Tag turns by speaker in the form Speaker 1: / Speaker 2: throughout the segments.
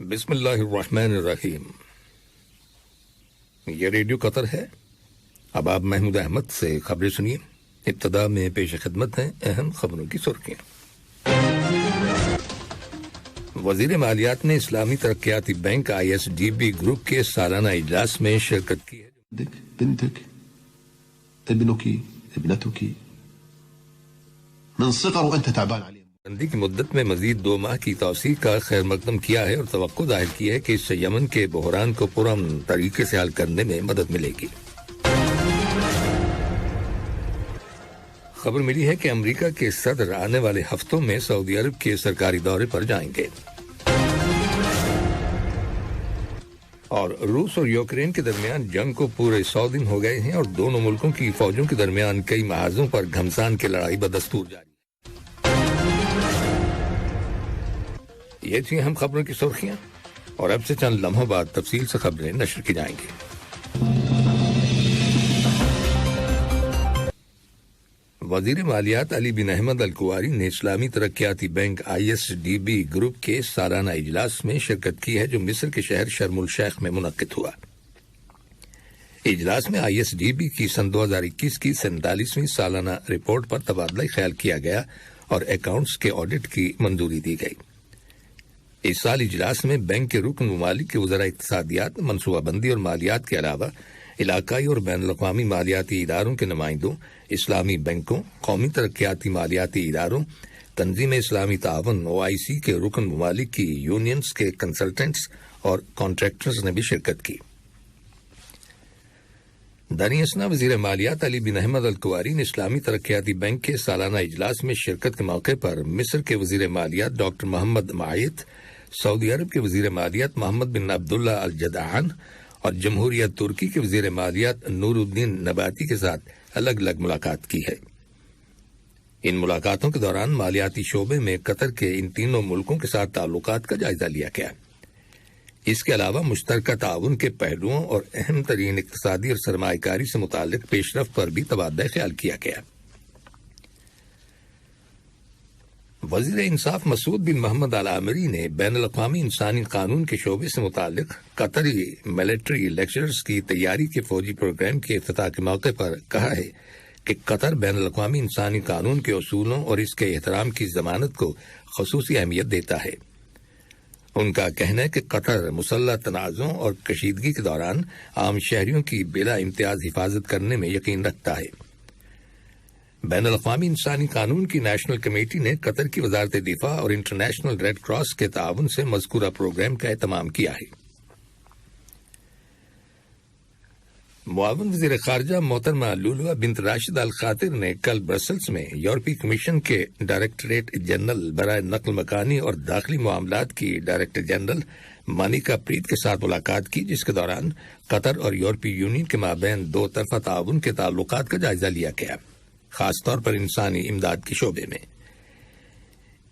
Speaker 1: بسم اللہ الرحمن الرحیم۔ یہ ریڈیو قطر ہے۔ اب آپ محمود احمد سے خبریں سنیے۔ ابتدا میں پیش خدمت ہیں اہم خبروں کی سرخیاں۔ وزیر مالیات نے اسلامی ترقیاتی بینک ISDB گروپ کے سالانہ اجلاس میں شرکت کی ہے۔
Speaker 2: بنتك ابنك ابنتك من صغر وانت تعبان عليهم
Speaker 1: بندی کی مدت میں مزید 2 ماہ کی توسیع کا خیر مقدم کیا ہے اور توقع ظاہر کی ہے کہ اس سے یمن کے بحران کو پرامن طریقے سے حل کرنے میں مدد ملے گی۔ خبر ملی ہے کہ امریکہ کے صدر آنے والے ہفتوں میں سعودی عرب کے سرکاری دورے پر جائیں گے۔ اور روس اور یوکرین کے درمیان جنگ کو پورے 100 دن ہو گئے ہیں اور دونوں ملکوں کی فوجوں کے درمیان کئی محاذوں پر گھمسان کی لڑائی بدستور جاری ہے۔ یہ تھی اہم خبروں کی سرخیاں، اور اب سے چند لمحوں بعد تفصیل سے خبریں نشر کی جائیں گی۔ وزیر مالیات علی بن احمد الکواری نے اسلامی ترقیاتی بینک ISDB گروپ کے سالانہ اجلاس میں شرکت کی ہے جو مصر کے شہر شرم الشیخ میں منعقد ہوا۔ اجلاس میں ISDB کی سن 2021 کی 47ویں سالانہ رپورٹ پر تبادلہ خیال کیا گیا اور اکاؤنٹس کے آڈٹ کی منظوری دی گئی۔ اس سال اجلاس میں بینک کے رکن ممالک کے وزراء اقتصادیات، منصوبہ بندی اور مالیات کے علاوہ علاقائی اور بین الاقوامی مالیاتی اداروں کے نمائندوں، اسلامی بینکوں، قومی ترقیاتی مالیاتی اداروں، تنظیم اسلامی تعاون OIC کے رکن ممالک کی یونینز کے کنسلٹنٹس اور کانٹریکٹرز نے بھی شرکت کی۔ دانی اثنا وزیر مالیات علی بن احمد الکواری نے اسلامی ترقیاتی بینک کے سالانہ اجلاس میں شرکت کے موقع پر مصر کے وزیر مالیات ڈاکٹر محمد معیط، سعودی عرب کے وزیر مالیات محمد بن عبداللہ الجدعان اور جمہوریہ ترکی کے وزیر مالیات نور الدین نباتی کے ساتھ الگ الگ ملاقات کی ہے۔ ان ملاقاتوں کے دوران مالیاتی شعبے میں قطر کے ان تینوں ملکوں کے ساتھ تعلقات کا جائزہ لیا گیا۔ اس کے علاوہ مشترکہ تعاون کے پہلوؤں اور اہم ترین اقتصادی اور سرمایہ کاری سے متعلق پیش رفت پر بھی تبادلہ خیال کیا گیا۔ وزیر انصاف مسعود بن محمد العامری نے بین الاقوامی انسانی قانون کے شعبے سے متعلق قطری ملٹری لیکچرز کی تیاری کے فوجی پروگرام کے افتتاح کے موقع پر کہا ہے کہ قطر بین الاقوامی انسانی قانون کے اصولوں اور اس کے احترام کی ضمانت کو خصوصی اہمیت دیتا ہے۔ ان کا کہنا ہے کہ قطر مسلح تنازعوں اور کشیدگی کے دوران عام شہریوں کی بلا امتیاز حفاظت کرنے میں یقین رکھتا ہے۔ بین الاقوامی انسانی قانون کی نیشنل کمیٹی نے قطر کی وزارت دفاع اور انٹرنیشنل ریڈ کراس کے تعاون سے مذکورہ پروگرام کا اہتمام کیا ہے۔ معاون وزیر خارجہ محترمہ لولو بنت راشد الخاطر نے کل برسلز میں یورپی کمیشن کے ڈائریکٹریٹ جنرل برائے نقل مکانی اور داخلی معاملات کی ڈائریکٹر جنرل مانیکا پریت کے ساتھ ملاقات کی، جس کے دوران قطر اور یورپی یونین کے مابین 2 طرفہ تعاون کے تعلقات کا جائزہ لیا گیا، خاص طور پر انسانی امداد کے شعبے میں۔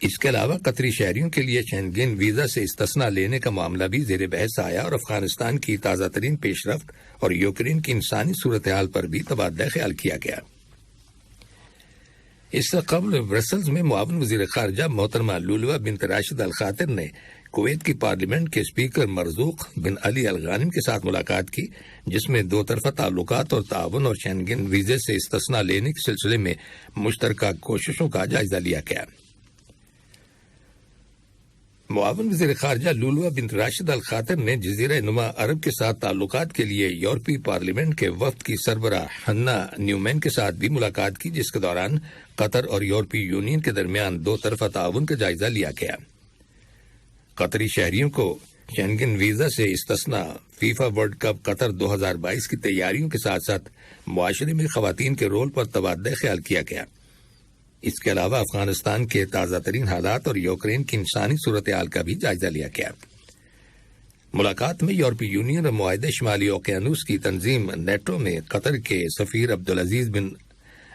Speaker 1: اس کے علاوہ قطری شہریوں کے لیے شینگن ویزا سے استثناء لینے کا معاملہ بھی زیر بحث آیا اور افغانستان کی تازہ ترین پیش رفت اور یوکرین کی انسانی صورتحال پر بھی تبادلہ خیال کیا گیا۔ اس سے قبل برسلز میں معاون وزیر خارجہ محترمہ لولو بنت راشد الخاطر نے کویت کی پارلیمنٹ کے اسپیکر مرزوق بن علی الغانم کے ساتھ ملاقات کی، جس میں 2 طرفہ تعلقات اور تعاون اور شینگن ویزے سے استثناء لینے کے سلسلے میں مشترکہ کوششوں کا جائزہ لیا گیا۔ معاون وزیر خارجہ لولو بنت راشد الخاطر نے جزیرہ نما عرب کے ساتھ تعلقات کے لیے یورپی پارلیمنٹ کے وفد کی سربراہ ہنا نیومین کے ساتھ بھی ملاقات کی، جس کے دوران قطر اور یورپی یونین کے درمیان 2 طرفہ تعاون کا جائزہ لیا گیا۔ قطری شہریوں کو شینگن ویزا سے استثناء، فیفا ورلڈ کپ قطر 2022 کی تیاریوں کے ساتھ ساتھ معاشرے میں خواتین کے رول پر تبادلہ خیال کیا گیا۔ اس کے علاوہ افغانستان کے تازہ ترین حالات اور یوکرین کی انسانی صورتحال کا بھی جائزہ لیا گیا۔ ملاقات میں یورپی یونین اور معاہدہ شمالی اوقیانوس کی تنظیم نیٹو میں قطر کے سفیر عبدالعزیز بن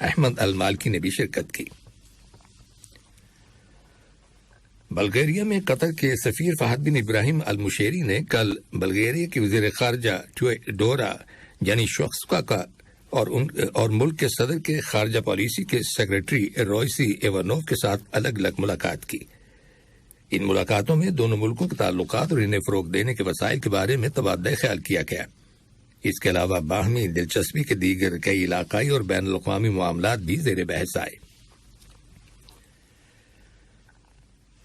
Speaker 1: احمد المالکی نے بھی شرکت کی۔ بلغیریا میں قطر کے سفیر فہد بن ابراہیم المشیری نے کل بلغیریا کے وزیر خارجہ ڈورا یانیشوفسکا کا اور ملک کے صدر کے خارجہ پالیسی کے سیکریٹری رویسی ایوانوف کے ساتھ الگ الگ ملاقات کی۔ ان ملاقاتوں میں دونوں ملکوں کے تعلقات اور انہیں فروغ دینے کے وسائل کے بارے میں تبادلہ خیال کیا گیا۔ اس کے علاوہ باہمی دلچسپی کے دیگر کئی علاقائی اور بین الاقوامی معاملات بھی زیر بحث آئے۔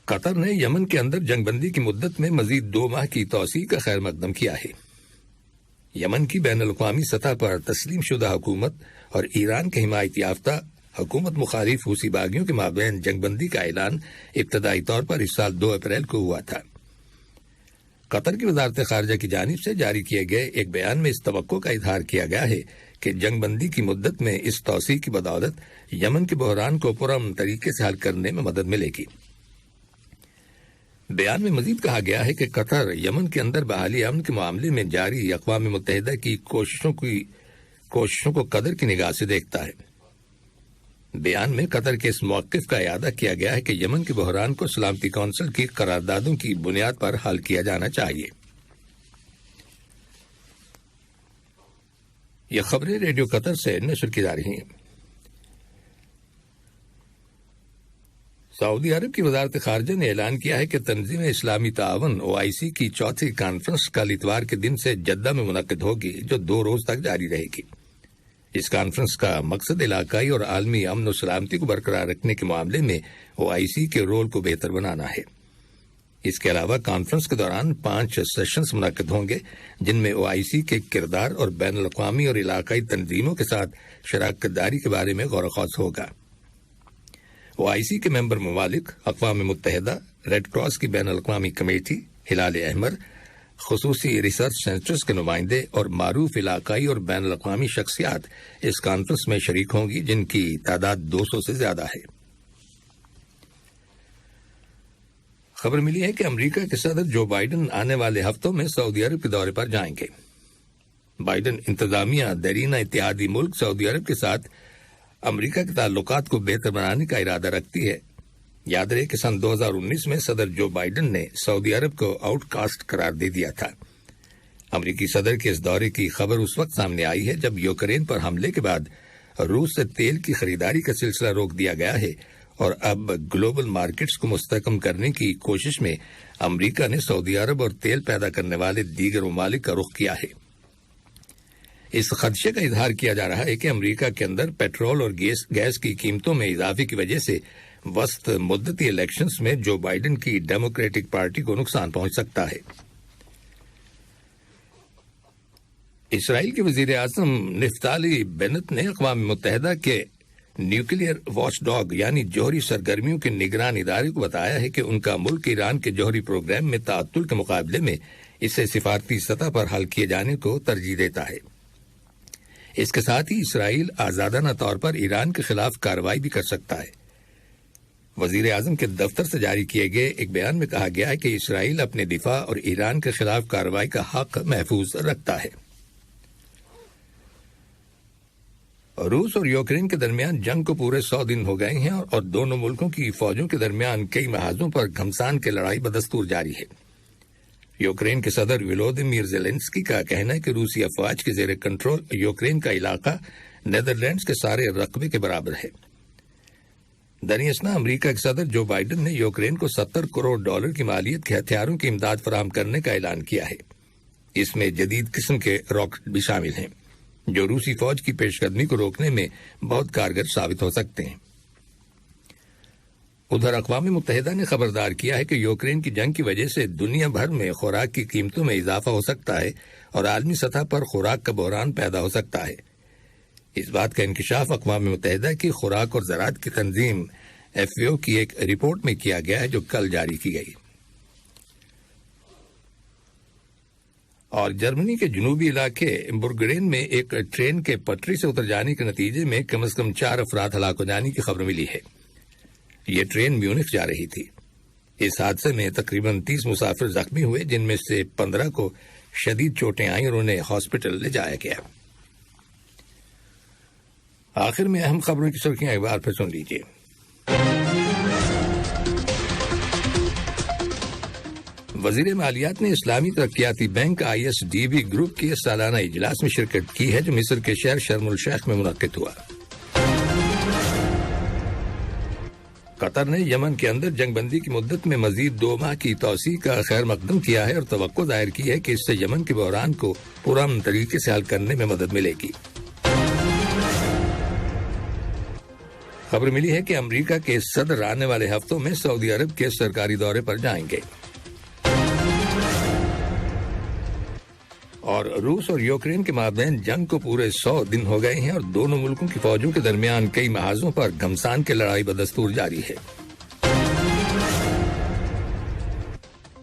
Speaker 1: قطر نے یمن کے اندر جنگ بندی کی مدت میں مزید 2 ماہ کی توسیع کا خیر مقدم کیا ہے۔ یمن کی بین الاقوامی سطح پر تسلیم شدہ حکومت اور ایران کے حمایت یافتہ حکومت مخالف حوثی باغیوں کے مابین جنگ بندی کا اعلان ابتدائی طور پر اس سال 2 اپریل کو ہوا تھا۔ قطر کی وزارت خارجہ کی جانب سے جاری کیے گئے ایک بیان میں اس توقع کا اظہار کیا گیا ہے کہ جنگ بندی کی مدت میں اس توسیع کی بدولت یمن کے بحران کو پرامن طریقے سے حل کرنے میں مدد ملے گی۔ بیان میں مزید کہا گیا ہے کہ قطر یمن کے اندر بحالی امن کے معاملے میں جاری اقوام متحدہ کی کوششوں کو قدر کی نگاہ سے دیکھتا ہے۔ بیان میں قطر کے اس موقف کا اعادہ کیا گیا ہے کہ یمن کے بحران کو سلامتی کونسل کی قراردادوں کی بنیاد پر حل کیا جانا چاہیے۔ یہ خبریں ریڈیو قطر سے نشر کی جا رہی ہیں۔ سعودی عرب کی وزارت خارجہ نے اعلان کیا ہے کہ تنظیم اسلامی تعاون OIC کی 4تھی کانفرنس کل اتوار کے دن سے جدہ میں منعقد ہوگی، جو 2 روز تک جاری رہے گی۔ اس کانفرنس کا مقصد علاقائی اور عالمی امن و سلامتی کو برقرار رکھنے کے معاملے میں OIC کے رول کو بہتر بنانا ہے۔ اس کے علاوہ کانفرنس کے دوران 5 سیشنز منعقد ہوں گے، جن میں OIC کے کردار اور بین الاقوامی اور علاقائی تنظیموں کے ساتھ شراکت داری کے بارے میں غور و خوض ہوگا۔ OIC کے ممبر ممالک اقوام متحدہ، ریڈ کراس کی بین الاقوامی کمیٹی، ہلال احمر، خصوصی ریسرچ سینٹرز کے نمائندے اور معروف علاقائی اور بین الاقوامی شخصیات اس کانفرنس میں شریک ہوں گی، جن کی تعداد 200 سے زیادہ ہے۔ خبر ملی ہے کہ امریکہ کے صدر جو بائیڈن آنے والے ہفتوں میں سعودی عرب کے دورے پر جائیں گے۔ بائیڈن انتظامیہ دیرینہ اتحادی ملک سعودی عرب کے ساتھ امریکہ کے تعلقات کو بہتر بنانے کا ارادہ رکھتی ہے۔ یاد رہے کہ سن 2019 میں صدر جو بائیڈن نے سعودی عرب کو آؤٹ کاسٹ قرار دے دیا تھا۔ امریکی صدر کے اس دورے کی خبر اس وقت سامنے آئی ہے جب یوکرین پر حملے کے بعد روس سے تیل کی خریداری کا سلسلہ روک دیا گیا ہے، اور اب گلوبل مارکیٹس کو مستحکم کرنے کی کوشش میں امریکہ نے سعودی عرب اور تیل پیدا کرنے والے دیگر ممالک کا رخ کیا ہے۔ اس خدشے کا اظہار کیا جا رہا ہے کہ امریکہ کے اندر پیٹرول اور گیس کی قیمتوں میں اضافے کی وجہ سے وسط مدتی الیکشنز میں جو بائیڈن کی ڈیموکریٹک پارٹی کو نقصان پہنچ سکتا ہے۔ اسرائیل کے وزیر اعظم نفتالی بینٹ نے اقوام متحدہ کے نیوکلیئر واچ ڈاگ یعنی جوہری سرگرمیوں کے نگران ادارے کو بتایا ہے کہ ان کا ملک ایران کے جوہری پروگرام میں تعطل کے مقابلے میں اسے سفارتی سطح پر حل کیے جانے کو ترجیح دیتا ہے۔ اس کے ساتھ ہی اسرائیل آزادانہ طور پر ایران کے خلاف کارروائی بھی کر سکتا ہے۔ وزیر اعظم کے دفتر سے جاری کیے گئے ایک بیان میں کہا گیا ہے کہ اسرائیل اپنے دفاع اور ایران کے خلاف کارروائی کا حق محفوظ رکھتا ہے۔ روس اور یوکرین کے درمیان جنگ کو پورے 100 دن ہو گئے ہیں اور دونوں ملکوں کی فوجوں کے درمیان کئی محاذوں پر گھمسان کی لڑائی بدستور جاری ہے۔ یوکرین کے صدر ولودیمیر زیلنسکی کا کہنا ہے کہ روسی افواج کے زیر کنٹرول یوکرین کا علاقہ نیدرلینڈز کے سارے رقبے کے برابر ہے۔ درمیان امریکہ کے صدر جو بائیڈن نے یوکرین کو $70 کروڑ کی مالیت کے ہتھیاروں کی امداد فراہم کرنے کا اعلان کیا ہے۔ اس میں جدید قسم کے راکٹ بھی شامل ہیں جو روسی فوج کی پیش قدمی کو روکنے میں بہت کارگر ثابت ہو سکتے ہیں۔ ادھر اقوام متحدہ نے خبردار کیا ہے کہ یوکرین کی جنگ کی وجہ سے دنیا بھر میں خوراک کی قیمتوں میں اضافہ ہو سکتا ہے اور عالمی سطح پر خوراک کا بحران پیدا ہو سکتا ہے۔ اس بات کا انکشاف اقوام متحدہ کی خوراک اور زراعت کی تنظیم FAO کی ایک رپورٹ میں کیا گیا ہے جو کل جاری کی گئی۔ اور جرمنی کے جنوبی علاقے برگرین میں ایک ٹرین کے پٹری سے اتر جانے کے نتیجے میں کم از کم 4 افراد ہلاک ہو جانے کی خبر ملی ہے۔ یہ ٹرین میونخ جا رہی تھی۔ اس حادثے میں تقریباً 30 مسافر زخمی ہوئے، جن میں سے 15 کو شدید چوٹیں آئیں اور انہیں ہاسپٹل لے جایا گیا۔ آخر میں اہم خبروں کی سرخیاں ایک بار پھر سن لیجیے۔ وزیر مالیات نے اسلامی ترقیاتی بینک ISDB گروپ کے سالانہ اجلاس میں شرکت کی ہے جو مصر کے شہر شرم الشیخ میں منعقد ہوا۔ قطر نے یمن کے اندر جنگ بندی کی مدت میں مزید 2 ماہ کی توسیع کا خیر مقدم کیا ہے اور توقع ظاہر کی ہے کہ اس سے یمن کے بحران کو پرامن طریقے سے حل کرنے میں مدد ملے گی۔ خبر ملی ہے کہ امریکہ کے صدر آنے والے ہفتوں میں سعودی عرب کے سرکاری دورے پر جائیں گے، اور روس اور یوکرین کے مابین جنگ کو پورے 100 دن ہو گئے ہیں اور دونوں ملکوں کی فوجوں کے درمیان کئی محاذوں پر گھمسان کی لڑائی بدستور جاری ہے۔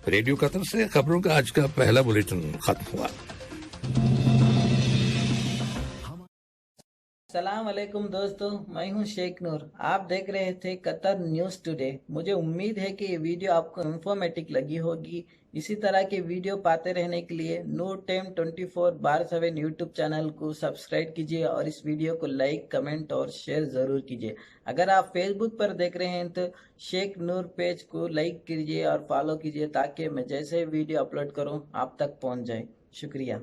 Speaker 1: ریڈیو قطر سے خبروں کا آج کا پہلا بلیٹن ختم ہوا۔
Speaker 3: السلام علیکم دوستو، میں ہوں شیخ نور، آپ دیکھ رہے تھے قطر نیوز ٹوڈے۔ مجھے امید ہے کہ یہ ویڈیو آپ کو انفارمیٹک لگی ہوگی۔ اسی طرح کے ویڈیو پاتے رہنے کے لیے نور ٹائم 24/7 یوٹیوب چینل کو سبسکرائب کیجیے اور اس ویڈیو کو لائک، کمنٹ اور شیئر ضرور کیجیے۔ اگر آپ فیس بک پر دیکھ رہے ہیں تو شیخ نور پیج کو لائک کیجیے اور فالو کیجیے تاکہ میں جیسے ویڈیو اپلوڈ کروں آپ تک پہنچ جائے۔ شکریہ۔